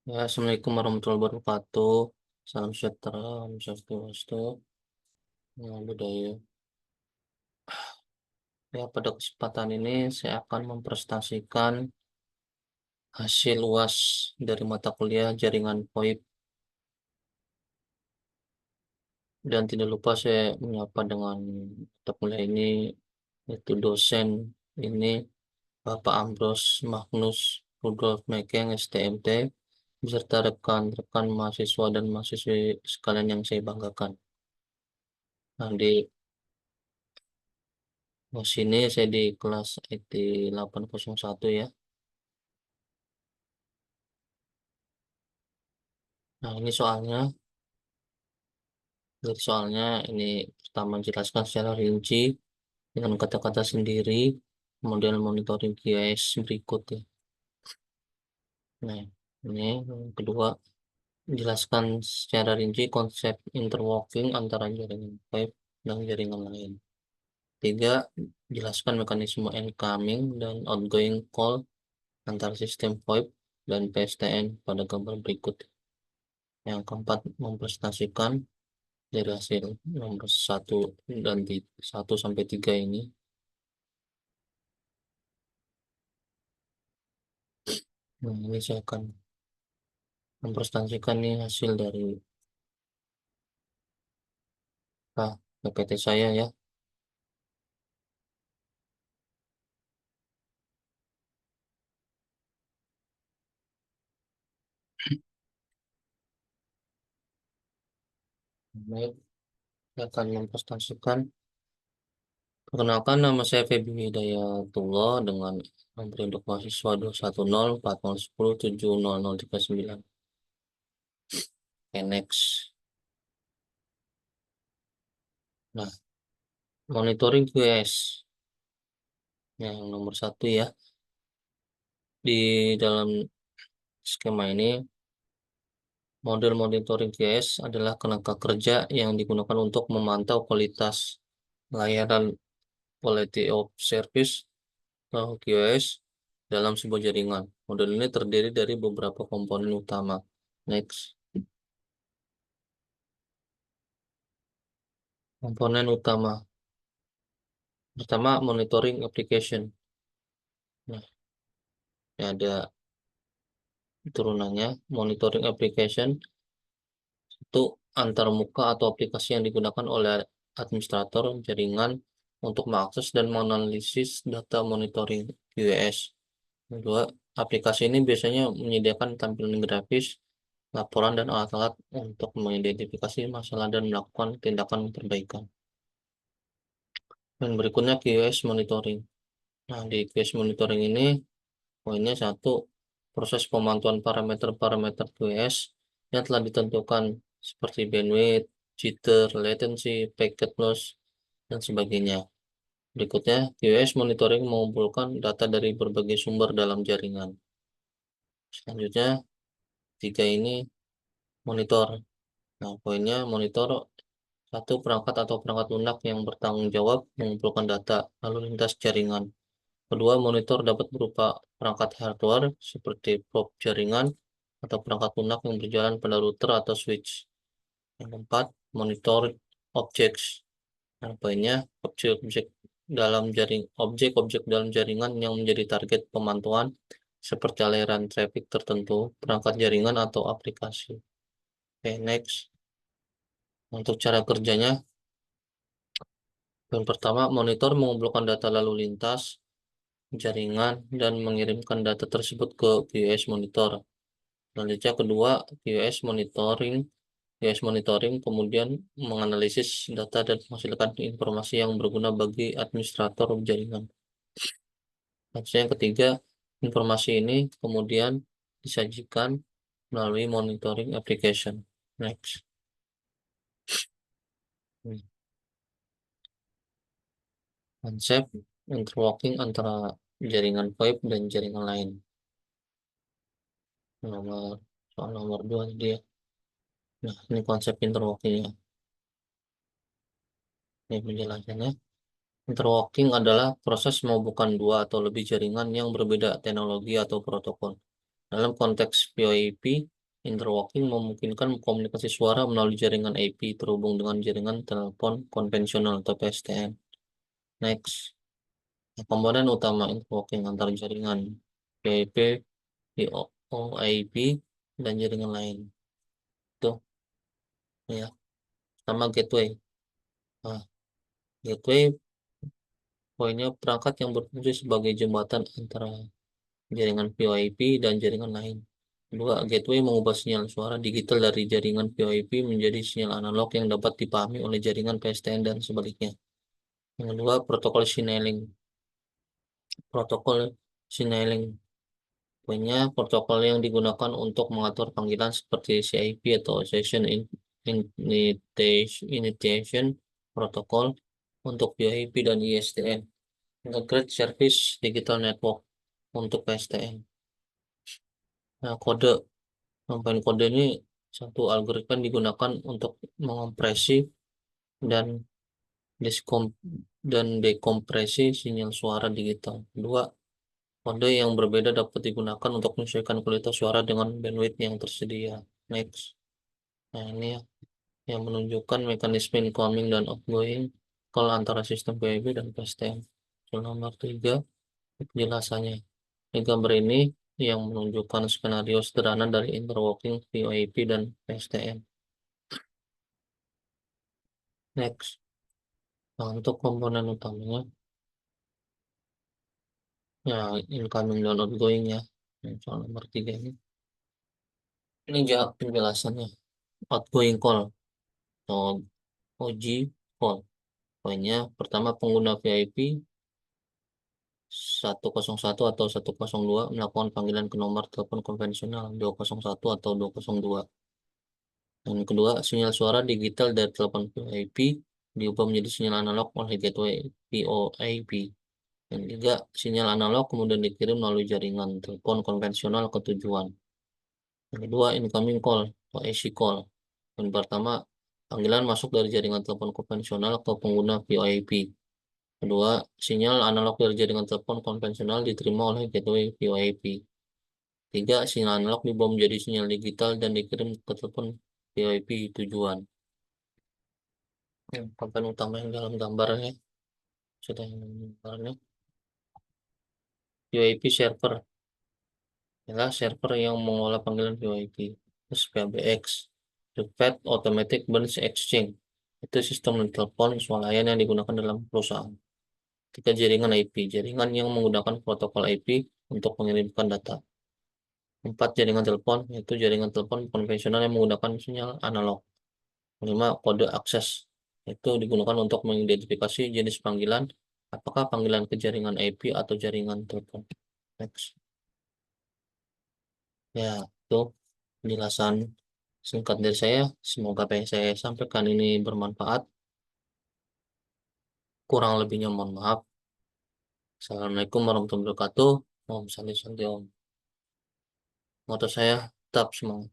Ya, Assalamualaikum warahmatullahi wabarakatuh. Salam sejahtera, Om Swastiastu, Namo Buddhaya. Ya, pada kesempatan ini saya akan mempresentasikan hasil UAS dari mata kuliah jaringan VoIP, dan tidak lupa saya menyapa dengan mata kuliah ini, yaitu dosen ini Bapak Ambros Magnus Rudolf Mekeng STMT, beserta rekan-rekan mahasiswa dan mahasiswi sekalian yang saya banggakan. Nah, sini saya di kelas IT 801 ya. Nah, ini soalnya, dari soalnya ini pertama jelaskan secara rinci dengan kata-kata sendiri, kemudian monitoring QoS berikut ya. Nah, ini yang kedua, jelaskan secara rinci konsep interworking antara jaringan pipe dan jaringan lain. Tiga, jelaskan mekanisme incoming dan outgoing call antara sistem VoIP dan PSTN pada gambar berikut. Yang keempat, mempresentasikan dari hasil nomor 1 sampai 3 ini. Nah, ini saya akan mempresentasikan nih hasil dari PPT saya ya. Baik, saya akan mempresentasikan. Perkenalkan, nama saya Feby Hidayatullah dengan nomor induk mahasiswa 21040107039. Oke, next. Nah, monitoring QoS yang nomor 1 ya. Di dalam skema ini, model monitoring QoS adalah kerangka kerja yang digunakan untuk memantau kualitas layanan quality of service atau QoS dalam sebuah jaringan. Model ini terdiri dari beberapa komponen utama. Next. Komponen utama. Pertama, monitoring application. Nah, ini ada turunannya. Monitoring application itu antarmuka atau aplikasi yang digunakan oleh administrator jaringan untuk mengakses dan menganalisis data monitoring QoS. Kedua, aplikasi ini biasanya menyediakan tampilan grafis, laporan, dan alat-alat untuk mengidentifikasi masalah dan melakukan tindakan perbaikan. Dan berikutnya QoS monitoring. Nah, di QoS monitoring ini, poinnya satu, proses pemantauan parameter-parameter QoS yang telah ditentukan seperti bandwidth, jitter, latency, packet loss, dan sebagainya. Berikutnya, QoS monitoring mengumpulkan data dari berbagai sumber dalam jaringan. Selanjutnya, tiga ini monitor. Nah, poinnya monitor satu, perangkat atau perangkat lunak yang bertanggung jawab mengumpulkan data lalu lintas jaringan. Kedua, monitor dapat berupa perangkat hardware seperti probe jaringan atau perangkat lunak yang berjalan pada router atau switch. Yang keempat, monitor objects. Nah, poinnya objek-objek dalam jaringan yang menjadi target pemantauan seperti aliran traffic tertentu, perangkat jaringan atau aplikasi. Oke, next. Untuk cara kerjanya, yang pertama, monitor mengumpulkan data lalu lintas jaringan dan mengirimkan data tersebut ke QoS monitor. Selanjutnya kedua, QoS monitoring kemudian menganalisis data dan menghasilkan informasi yang berguna bagi administrator jaringan. Selanjutnya yang ketiga, informasi ini kemudian disajikan melalui monitoring application. Next. Konsep interworking antara jaringan VoIP dan jaringan lain. Soal nomor 2 tadi ya. Nah, ini konsep interworkingnya. Ini penjelasannya. Interworking adalah proses menghubungkan dua atau lebih jaringan yang berbeda teknologi atau protokol. Dalam konteks VoIP, Interlocking memungkinkan komunikasi suara melalui jaringan IP terhubung dengan jaringan telepon konvensional atau PSTN. Next, komponen utama interlocking antar jaringan PIP, VoIP, dan jaringan lain. Tuh, ya. Sama gateway. Nah, gateway poinnya perangkat yang berfungsi sebagai jembatan antara jaringan VoIP dan jaringan lain. Kedua, gateway mengubah sinyal suara digital dari jaringan VoIP menjadi sinyal analog yang dapat dipahami oleh jaringan PSTN dan sebaliknya. Yang kedua, protokol signaling. Protokol signaling punya protokol yang digunakan untuk mengatur panggilan seperti CIP atau Session Initiation Protocol untuk VoIP dan ISDN. Integrated Service Digital Network untuk PSTN. Nah, komponen kode ini satu algoritma digunakan untuk mengompresi dan dekompresi sinyal suara digital. Dua, kode yang berbeda dapat digunakan untuk menyesuaikan kualitas suara dengan bandwidth yang tersedia. Next. Nah, ini ya, yang menunjukkan mekanisme incoming dan outgoing call antara sistem PIB dan PSTN. Nomor 3, penjelasannya. Di gambar ini yang menunjukkan skenario sederhana dari interlocking VoIP dan PSTN. Next. Nah, untuk komponen utamanya, ya incoming dan outgoing ya. Soal nomor 3 ini. Ini penjelasannya. Outgoing call atau OG call. Poinnya pertama, pengguna VIP 101 atau 102 melakukan panggilan ke nomor telepon konvensional 201 atau 202. Dan kedua, sinyal suara digital dari telepon VIP diubah menjadi sinyal analog oleh gateway VoIP. Dan tiga, sinyal analog kemudian dikirim melalui jaringan telepon konvensional ke tujuan. Yang kedua, incoming call atau AC call. Yang pertama, panggilan masuk dari jaringan telepon konvensional ke pengguna VoIP. Kedua, sinyal analog dari jaringan telepon konvensional diterima oleh gateway VoIP. Tiga, sinyal analog diubah menjadi sinyal digital dan dikirim ke telepon VoIP tujuan. Komponen utama yang dalam gambarnya sudah gambarnya. VoIP server adalah server yang mengolah panggilan VoIP. Terus PBX, Prepaid Automatic Branch Exchange, itu sistem telepon swalayan yang digunakan dalam perusahaan. Tiga, jaringan IP, jaringan yang menggunakan protokol IP untuk mengirimkan data. Empat, jaringan telepon, yaitu jaringan telepon konvensional yang menggunakan sinyal analog. Lima, kode akses, itu digunakan untuk mengidentifikasi jenis panggilan, apakah panggilan ke jaringan IP atau jaringan telepon. Next. Ya, itu penjelasan singkat dari saya. Semoga apa yang saya sampaikan ini bermanfaat. Kurang lebihnya mohon maaf. Assalamualaikum warahmatullahi wabarakatuh. Om Santi Santi Om. Moto saya tetap semangat.